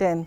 10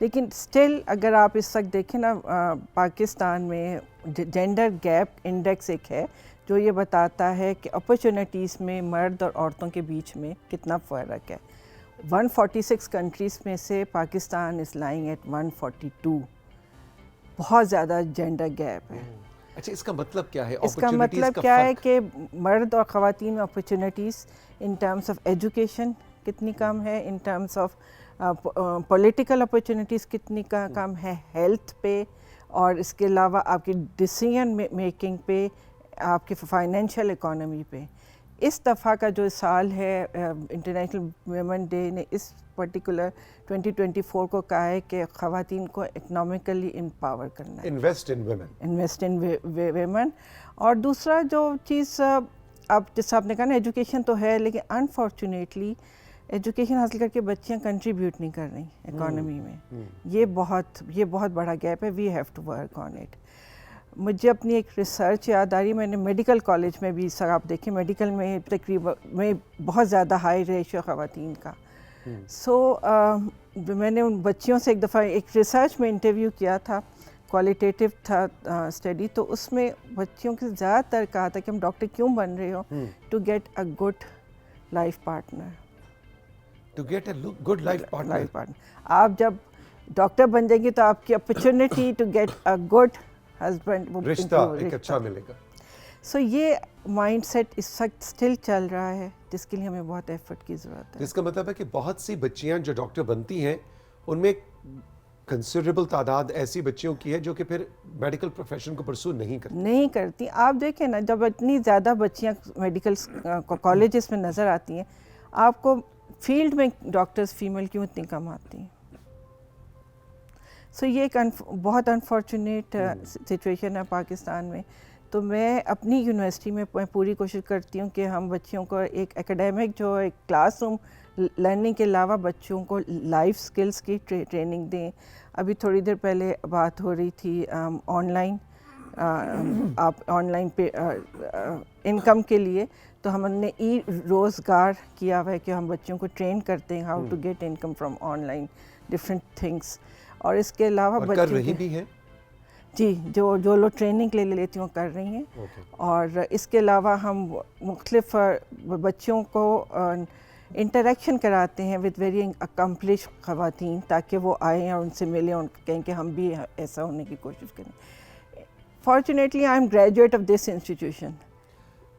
لیکن اسٹل اگر آپ اس وقت دیکھیں نا پاکستان میں جینڈر گیپ انڈیکس ایک ہے جو یہ بتاتا ہے کہ اپرچونیٹیز میں مرد اور عورتوں کے بیچ میں کتنا فرق ہے. 146 کنٹریز میں سے پاکستان از لائنگ ایٹ 142. بہت زیادہ جینڈر گیپ ہے. اچھا اس کا مطلب کیا ہے؟ اس کا مطلب کیا ہے کہ مرد اور خواتین میں opportunities in terms of education کتنی کم ہے, in terms of political opportunities کتنی کم ہے, ہیلتھ پہ, اور اس کے علاوہ آپ کی ڈیسیژن میکنگ پہ, آپ کی فائنینشیل اکانومی پہ. اس دفعہ کا جو سال ہے انٹرنیشنل ویمن ڈے نے اس پرٹیکولر 2024 کو کہا ہے کہ خواتین کو اکنامکلی امپاور کرنا ہے, انویسٹ ان ویمن. اور دوسرا جو چیز اب جیسا آپ نے کہا نا ایجوکیشن تو ہے, لیکن انفارچونیٹلی ایجوکیشن حاصل کر کے بچیاں کنٹریبیوٹ نہیں کر رہی اکانومی میں. یہ بہت بڑا گیپ ہے. We have to work on it. مجھے اپنی ایک ریسرچ یاد آ رہی, میں نے میڈیکل کالج میں بھی, سر آپ دیکھیں میڈیکل میں تقریباً میں بہت زیادہ ہائی ریشو خواتین کا. سو میں نے ان بچیوں سے ایک دفعہ ایک ریسرچ میں انٹرویو کیا تھا, کوالیٹیٹیو تھا اسٹڈی, تو اس میں بچیوں کے زیادہ تر کہا تھا کہ ہم ڈاکٹر کیوں بن رہے ہو, to get a good life partner. To get a good life partner. آپ جب ڈاکٹر بن جائیں گے تو آپ کی opportunity to get a good husband, رشتہ ایک اچھا ملے گا. سو یہ مائنڈ سیٹ اس وقت اسٹل چل رہا ہے, جس کے لیے ہمیں بہت ایفرٹ کی ضرورت ہے. جس کا مطلب ہے کہ بہت سی بچیاں جو ڈاکٹر بنتی ہیں ان میں کنسیڈریبل تعداد ایسی بچیوں کی ہے جو کہ پھر میڈیکل پروفیشن کو پرسو نہیں کرتی. آپ دیکھیں نا, جب اتنی زیادہ بچیاں میڈیکل کالجز میں نظر آتی ہیں, آپ کو فیلڈ میں ڈاکٹرز فیمیل کیوں اتنی کم آتی ہیں؟ سو یہ ایک بہت انفارچونیٹ سچویشن ہے پاکستان میں. تو میں اپنی یونیورسٹی میں پوری کوشش کرتی ہوں کہ ہم بچیوں کو ایک ایکیڈیمک جو ایک کلاس روم لرننگ کے علاوہ بچوں کو لائف سکلز کی ٹریننگ دیں. ابھی تھوڑی دیر پہلے بات ہو رہی تھی آن لائن, آپ آن لائن پہ انکم کے لیے, تو ہم نے ای روزگار کیا ہوا ہے کہ ہم بچوں کو ٹرین کرتے ہیں how to get income from online different things. اور اس کے علاوہ کر رہی بھی ہیں جی, جو لوگ ٹریننگ لے لیتی ہوں کر رہی ہیں. اور اس کے علاوہ ہم مختلف بچوں کو انٹریکشن کراتے ہیں ود ویری اکمپلش خواتین, تاکہ وہ آئیں اور ان سے ملیں اور کہیں کہ ہم بھی ایسا ہونے کی کوشش کریں. Fortunately I am graduate of this institution.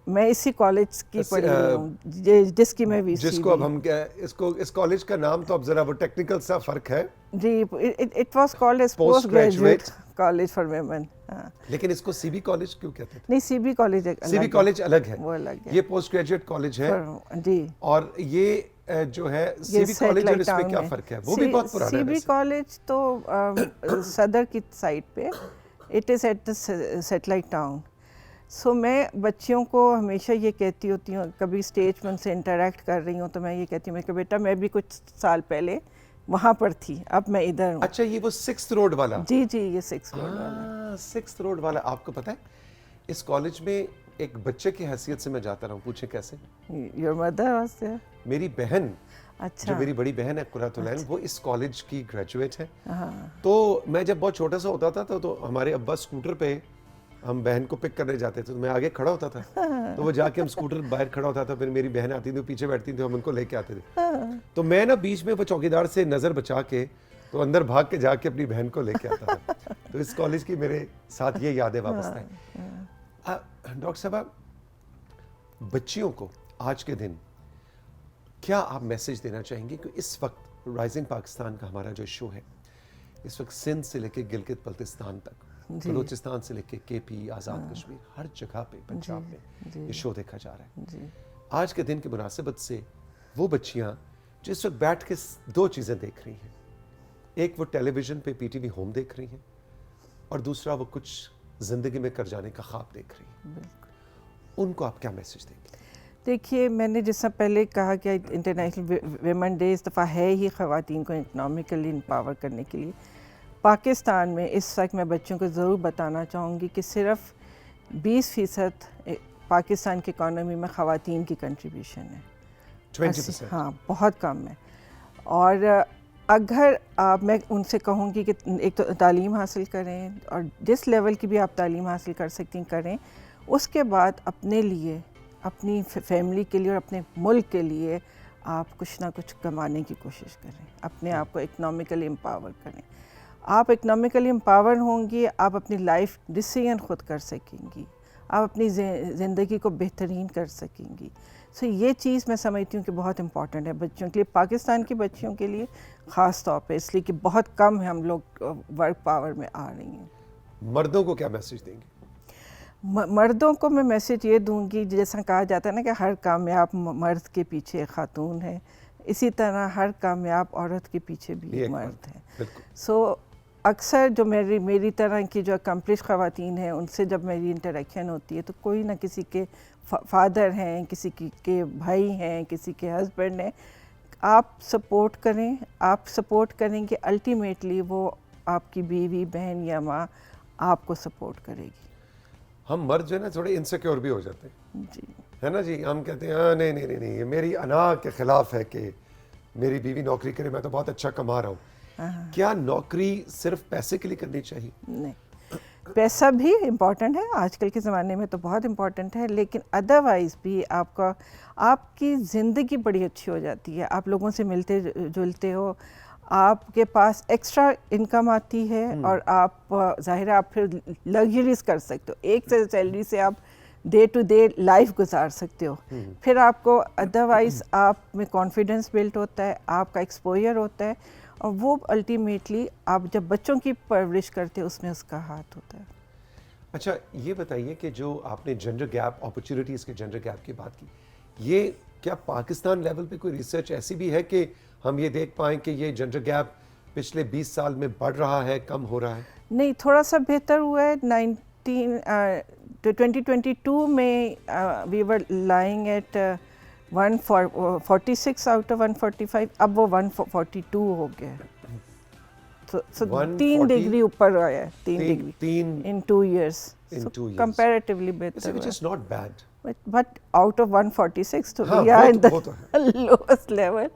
میں اسی کالج کی پڑھی ہوں جس کی میں جس کو اب ہم اس کالج کا نام تو اب ذرا وہ ٹیکنیکل سا فرق ہے جی, it was called as post graduate college for women. لیکن اس کو سی بی کالج کیوں کہتے تھے؟ نہیں, سی بی کالج الگ ہے, وہ الگ ہے. یہ پوسٹ گریجویٹ کالج ہے جی. اور یہ جو ہے سی بی کالج اور اس میں کیا فرق ہے؟ وہ بھی بہت پرانا ہے. سی بی کالج تو صدر کی سائٹ پہ, it is at the satellite town. So میں بچیوں کو ہمیشہ یہ کہتی ہوتی ہوں, کبھی اسٹیج میں ان سے انٹریکٹ کر رہی ہوں تو میں یہ کہتی ہوں کہ بیٹا میں بھی کچھ سال پہلے وہاں پر تھی, اب میں ادھر ہوں. اچھا, یہ وہ 6th روڈ والا؟ جی, یہ 6th روڈ والا. 6th روڈ والا. آپ کو پتہ ہے اس کالج میں ایک بچے کی حیثیت سے میں جاتا رہا ہوں, پوچھیں کیسے؟ Your mother was there. میری بہن, اچھا, جو میری بڑی بہن ہے قرۃ العین, وہ اس کالج کی گریجویٹ ہے. تو میں جب بہت چھوٹا سا ہوتا تھا تو ہمارے ابا اسکوٹر پہ ہم بہن کو پک کرنے جاتے تھے, تو میں آگے کھڑا ہوتا تھا, تو وہ جا کے ہم اسکوٹر باہر کھڑا ہوتا تھا, پھر میری بہن آتی تھی پیچھے بیٹھتی تھی, ہم ان کو لے کے آتے تھے. تو میں نا بیچ میں وہ چوکیدار سے نظر بچا کے تو اندر بھاگ کے جا کے اپنی بہن کو لے کے آتا تھا. تو اس کالج کی میرے ساتھ یہ یادیں وابستہ ہیں. ڈاکٹر صاحبہ, بچیوں کو آج کے دن کیا آپ میسج دینا چاہیں گے کہ اس وقت رائزنگ پاکستان کا ہمارا جو شو ہے, اس وقت سندھ سے لے کے گلگت بلتستان تک, بلوچستان سے لے کے کے پی, آزاد کشمیر, ہر جگہ پہ پنجاب میں یہ شو دیکھا جا رہا ہے. آج کے دن کی مناسبت سے وہ بچیاں جو اس وقت بیٹھ کے 2 چیزیں دیکھ رہی ہیں, ایک وہ ٹیلی ویژن پہ پی ٹی وی ہوم دیکھ رہی ہیں, اور دوسرا وہ کچھ زندگی میں کر جانے کا خواب دیکھ رہی ہیں, ان کو آپ کیا میسج دیں گے؟ دیکھیے, میں نے جیسا پہلے کہا کہ انٹرنیشنل ویمن ڈے اس دفعہ ہے ہی خواتین کو اکنامکلی امپاور کرنے کے لیے. پاکستان میں اس وقت میں بچوں کو ضرور بتانا چاہوں گی کہ صرف 20% پاکستان کی اکانومی میں خواتین کی کنٹریبیوشن ہے. 20%. ہاں, بہت کم ہے. اور اگر میں ان سے کہوں گی کہ ایک تو تعلیم حاصل کریں اور جس لیول کی بھی آپ تعلیم حاصل کر سکتی کریں، اس کے بعد اپنے لیے، اپنی فیملی کے لیے اور اپنے ملک کے لیے آپ کچھ نہ کچھ کمانے کی کوشش کریں، اپنے آپ کو اکنامیکلی امپاور کریں. آپ اکنامیکلی امپاور ہوں گی، آپ اپنی لائف ڈیسیژن خود کر سکیں گی، آپ اپنی زندگی کو بہترین کر سکیں گی. سو یہ چیز میں سمجھتی ہوں کہ بہت امپورٹنٹ ہے بچوں کے لیے، پاکستان کی بچیوں کے لیے خاص طور پہ، اس لیے کہ بہت کم ہے ہم لوگ ورک پاور میں آ رہی ہیں. مردوں کو کیا میسج دیں گے؟ مردوں کو میں میسج یہ دوں گی، جیسا کہا جاتا ہے نا کہ ہر کامیاب مرد کے پیچھے خاتون ہے، اسی طرح ہر کامیاب عورت کے پیچھے بھی مرد ہے. سو اکثر جو میری طرح کی جو اکمپلش خواتین ہیں، ان سے جب میری انٹریکشن ہوتی ہے تو کوئی نہ کسی کے فادر ہیں، کسی کے بھائی ہیں، کسی کے ہسبینڈ ہیں. آپ سپورٹ کریں، آپ سپورٹ کریں گے، الٹیمیٹلی وہ آپ کی بیوی، بہن یا ماں آپ کو سپورٹ کرے گی. ہم مرد جو ہے نا تھوڑے انسیکیور بھی ہو جاتے ہیں جی، ہے نا جی. ہم کہتے ہیں نہیں نہیں نہیں نہیں، یہ میری انا کے خلاف ہے کہ میری بیوی نوکری کرے، میں تو بہت اچھا کما رہا ہوں. کیا نوکری صرف پیسے کے لیے کرنی چاہیے؟ نہیں، پیسہ بھی امپورٹنٹ ہے، آج کل کے زمانے میں تو بہت امپورٹنٹ ہے، لیکن ادروائز بھی آپ کی زندگی بڑی اچھی ہو جاتی ہے. آپ لوگوں سے ملتے جلتے ہو، آپ کے پاس ایکسٹرا انکم آتی ہے، اور آپ ظاہر ہے آپ پھر لگژریز کر سکتے ہو. ایک سیلری سے آپ ڈے ٹو ڈے لائف گزار سکتے ہو. پھر آپ کو ادروائز آپ میں کانفیڈنس بلڈ ہوتا ہے، آپ کا ایکسپوئر ہوتا ہے، اور وہ الٹیمیٹلی آپ جب بچوں کی پرورش کرتے اس میں اس کا ہاتھ ہوتا ہے. اچھا یہ بتائیے کہ جو آپ نے جینڈر گیپ، اپرچونیٹیز کے جینڈر گیپ کی بات کی، یہ کیا پاکستان لیول پہ کوئی ریسرچ ایسی بھی ہے کہ ہم یہ دیکھ پائیں کہ یہ جینڈر گیپ پچھلے 20 سال میں بڑھ رہا ہے، کم ہو رہا ہے؟ نہیں، تھوڑا سا بہتر ہوا ہے. 2022 میں وی ور لائنگ ایٹ 146 آؤٹ آف 145، اب وہ 142 ہو گیا ہے. 3 ڈگری اوپر آیا ہے، 3 ڈگری ان 2 ایئرس، کمپیریٹیولی بہتر which is not bad. But out of 146 تو we are in the lowest level.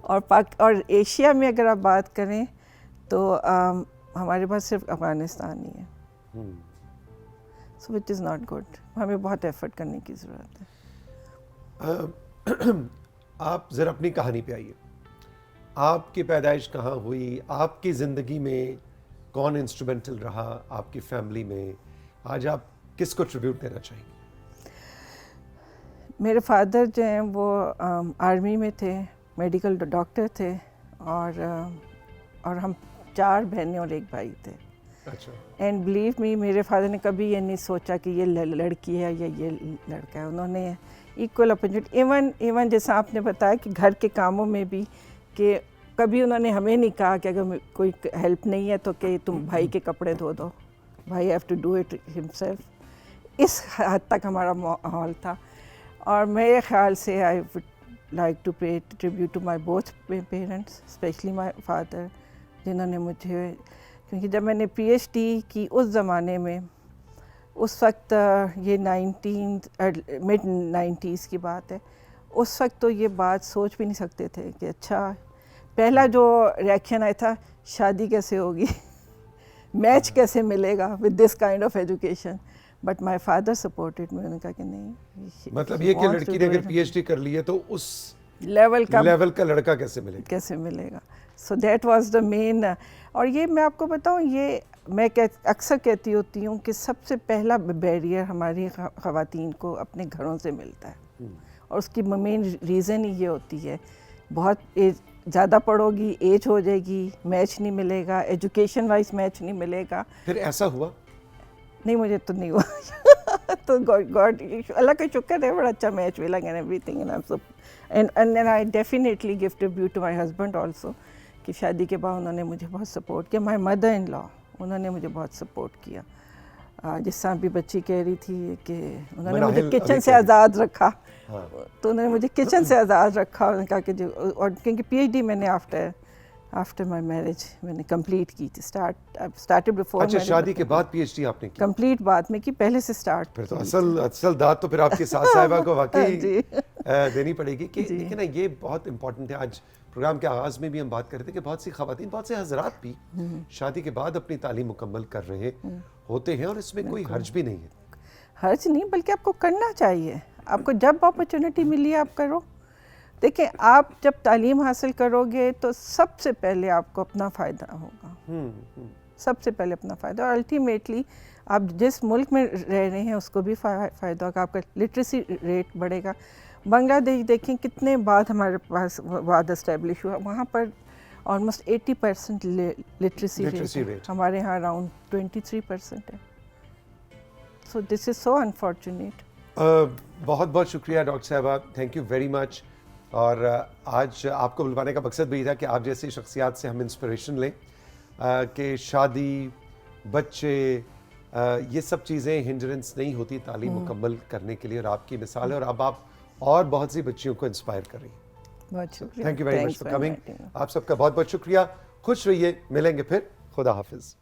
اور ایشیا میں اگر آپ بات کریں تو ہمارے پاس صرف افغانستان ہی ہے، سو وچ از ناٹ گڈ. ہمیں بہت ایفرٹ کرنے کی ضرورت ہے. آپ ذرا اپنی کہانی پہ آئیے. آپ کی پیدائش کہاں ہوئی؟ آپ کی زندگی میں کون انسٹرومنٹل رہا آپ کی فیملی میں؟ آج آپ کس کو ٹریبیوٹ دینا چاہیں گے؟ میرے فادر جو ہیں وہ آرمی میں تھے، میڈیکل ڈاکٹر تھے، اور ہم 4 بہنیں اور 1 بھائی تھے. اچھا. اینڈ بلیو می، میرے فادر نے کبھی یہ نہیں سوچا کہ یہ لڑکی ہے یا یہ لڑکا ہے. انہوں نے ایکول اپرچونیٹی، ایون جیسا آپ نے بتایا کہ گھر کے کاموں میں بھی، کہ کبھی انہوں نے ہمیں نہیں کہا کہ اگر کوئی ہیلپ نہیں ہے تو کہ تم بھائی کے کپڑے دھو دو، بھائی have to do it himself. اس حد تک ہمارا ماحول تھا. اور میرے خیال سے I would like to pay tribute to my both parents, especially my father, جنہوں نے مجھے، کیونکہ جب میں نے پی ایچ ڈی کی اس زمانے میں، اس وقت یہ مڈ 90s کی بات ہے، اس وقت تو یہ بات سوچ بھی نہیں سکتے تھے کہ اچھا، پہلا جو ریئیکشن آیا تھا شادی کیسے ہوگی، میچ کیسے ملے گا with this kind of education. But my father supported me. انہوں نے کہا کہ نہیں، مطلب یہ کہ لڑکی نے اگر پی ایچ ڈی کر لی ہے تو اس لیول کا لڑکا کیسے ملے گا. سو دیٹ واز دا مین. اور یہ میں آپ کو بتاؤں، یہ میں اکثر کہتی ہوتی ہوں کہ سب سے پہلا بیریئر ہماری خواتین کو اپنے گھروں سے ملتا ہے، اور اس کی مین ریزن ہی یہ ہوتی ہے، بہت زیادہ پڑھو گی، ایج ہو جائے گی، میچ نہیں ملے گا، ایجوکیشن وائز میچ نہیں ملے گا. پھر ایسا ہوا؟ نہیں، مجھے تو نہیں ہوا. تو گاڈ، اللہ کا شکر ہے، بڑا اچھا میچ ملا and everything. And I definitely give tribute to my husband also, کہ شادی کے بعد انہوں نے مجھے بہت سپورٹ کیا. مائی مدر ان لا، انہوں نے مجھے بہت سپورٹ کیا. جس طرح بھی بچی کہہ رہی تھی کہ انہوں نے مجھے کچن سے آزاد رکھا، تو انہوں نے مجھے کچن سے آزاد رکھا. انہوں نے کہا کہ جو، اور کیونکہ پی ایچ ڈی میں نے آفٹر مائی میرج میں نے کمپلیٹ کی تھی. Started before. اچھا، شادی کے بعد پی ایچ ڈی آپ نے کی؟ کمپلیٹ بعد میں کی، پہلے سے اسٹارٹ. پھر تو اصل داد تو پھر آپ کی ساس صاحبہ کو واقعی دینی پڑے گی. کہ لیکن یہ بہت امپورٹنٹ ہے. آج پروگرام کے آغاز میں بھی ہم بات کر رہے تھے کہ بہت سی خواتین، بہت سے حضرات بھی شادی کے بعد اپنی تعلیم مکمل کر رہے ہوتے ہیں، اور اس میں کوئی حرج بھی نہیں ہے. حرج نہیں، بلکہ آپ کو کرنا چاہیے. آپ کو جب اپرچونٹی ملی آپ کرو. دیکھیں آپ جب تعلیم حاصل کرو گے تو سب سے پہلے آپ کو اپنا فائدہ ہوگا، سب سے پہلے اپنا فائدہ. اور الٹیمیٹلی آپ جس ملک میں رہ رہے ہیں اس کو بھی فائدہ ہوگا، آپ کا لٹریسی ریٹ بڑھے گا. بنگلہ دیش دیکھیں کتنے بعد ہمارے پاس واد اسٹیبلش ہوا، وہاں پر آلموسٹ 80% لٹریسی ریٹ، ہمارے یہاں اراؤنڈ 23% ہے. سو دس از سو انفارچونیٹ. بہت بہت شکریہ ڈاکٹر صاحبہ، تھینک یو ویری مچ. اور آج آپ کو بلوانے کا مقصد بھی تھا کہ آپ جیسی شخصیات سے ہم انسپریشن لیں کہ شادی، بچے، یہ سب چیزیں ہنڈرنس نہیں ہوتی تعلیم مکمل کرنے کے لیے، اور آپ کی مثال ہے، اور اب آپ اور بہت سی بچیوں کو انسپائر کر رہی ہیں. بہت شکریہ. Thank you very much for coming. آپ سب کا بہت بہت شکریہ. خوش رہیے، ملیں گے پھر. خدا حافظ.